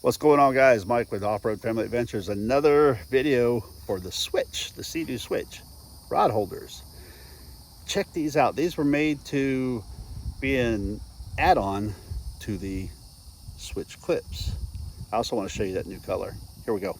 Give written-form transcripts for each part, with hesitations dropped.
What's going on, guys? Mike with Off-Road Family Adventures. Another video for the switch, the Seadoo switch rod holders. Check these out. These were made to be an add-on to the switch clips. I also want to show you that new color. Here we go.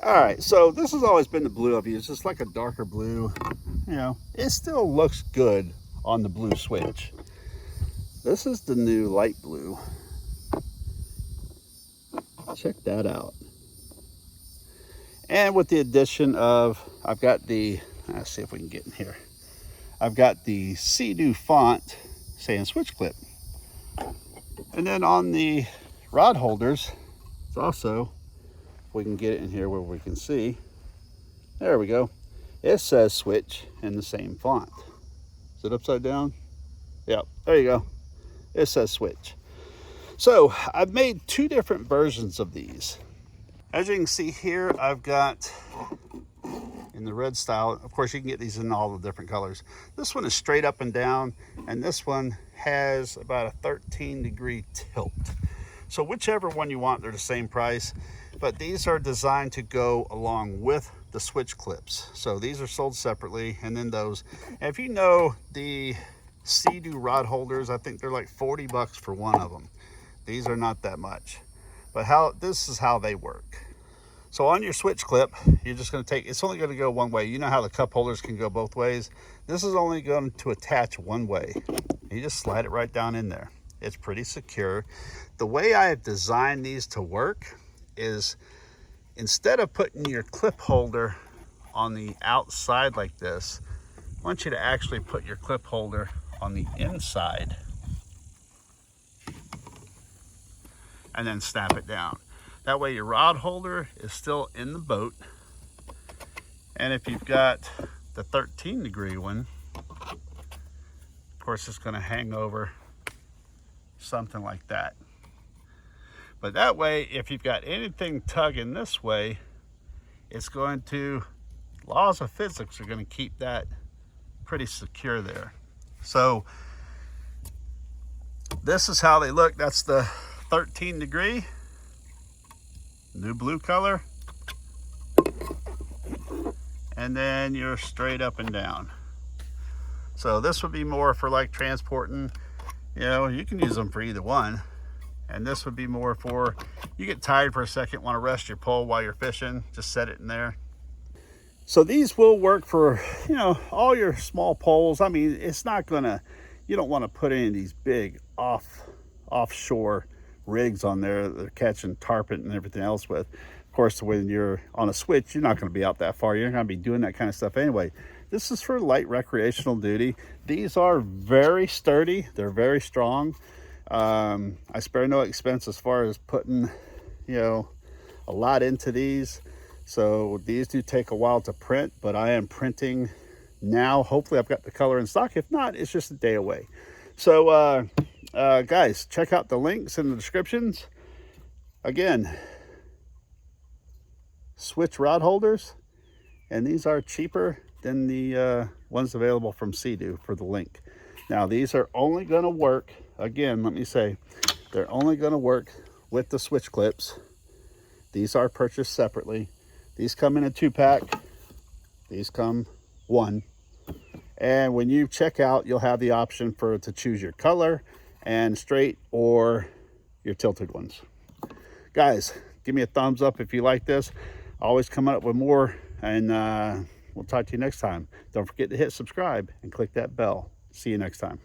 All right, so this has always been the blue I've used. It's like a darker blue. You know, it still looks good on the blue switch. This is the new light blue. Check that out. And with the addition of, I've got the, let's see if we can get in here. I've got the Seadoo font saying switch clip. And then on the rod holders, it's also, we can get it in here where we can see. There we go. It says switch in the same font. Is it upside down? Yep, there you go. It says switch. So I've made two different versions of these. As you can see here, I've got in the red style. Of course, you can get these in all the different colors. This one is straight up and down, and this one has about a 13-degree tilt. So whichever one you want, they're the same price. But these are designed to go along with the switch clips. So these are sold separately, and then those. And if you know the Seadoo rod holders, I think they're like 40 bucks for one of them. These are not that much. But this is how they work. So on your switch clip, you're just going to take, it's only going to go one way. You know how the cup holders can go both ways? This is only going to attach one way. You just slide it right down in there. It's pretty secure. The way I have designed these to work is, instead of putting your clip holder on the outside like this, I want you to actually put your clip holder on the inside and then snap it down. That way your rod holder is still in the boat. And if you've got the 13-degree one, of course it's going to hang over something like that. But that way, if you've got anything tugging this way, it's going to, laws of physics are going to keep that pretty secure there. So this is how they look. That's the 13-degree, new blue color. And then you're straight up and down. So this would be more for like transporting, you know, you can use them for either one. And this would be more for, you get tired for a second, want to rest your pole while you're fishing, just set it in there. So these will work for, you know, all your small poles. I mean, it's not gonna, you don't want to put any of these big offshore rigs on there that they're catching tarpon and everything else with. Of course, when you're on a switch, you're not going to be out that far. You're not going to be doing that kind of stuff anyway. This is for light recreational duty. These are very sturdy. They're very strong. I spare no expense as far as putting, you know, a lot into these. So these do take a while to print, but I am printing now. Hopefully I've got the color in stock. If not, it's just a day away. So guys, check out the links in the descriptions. Again, switch rod holders, and these are cheaper than the ones available from Seadoo for the link. Now these are only going to work, again, let me say, they're only going to work with the switch clips. These are purchased separately. These come in a 2-pack. These come one. And when you check out, you'll have the option to choose your color and straight or your tilted ones. Guys, give me a thumbs up if you like this. Always coming up with more, and we'll talk to you next time. Don't forget to hit subscribe and click that bell. See you next time.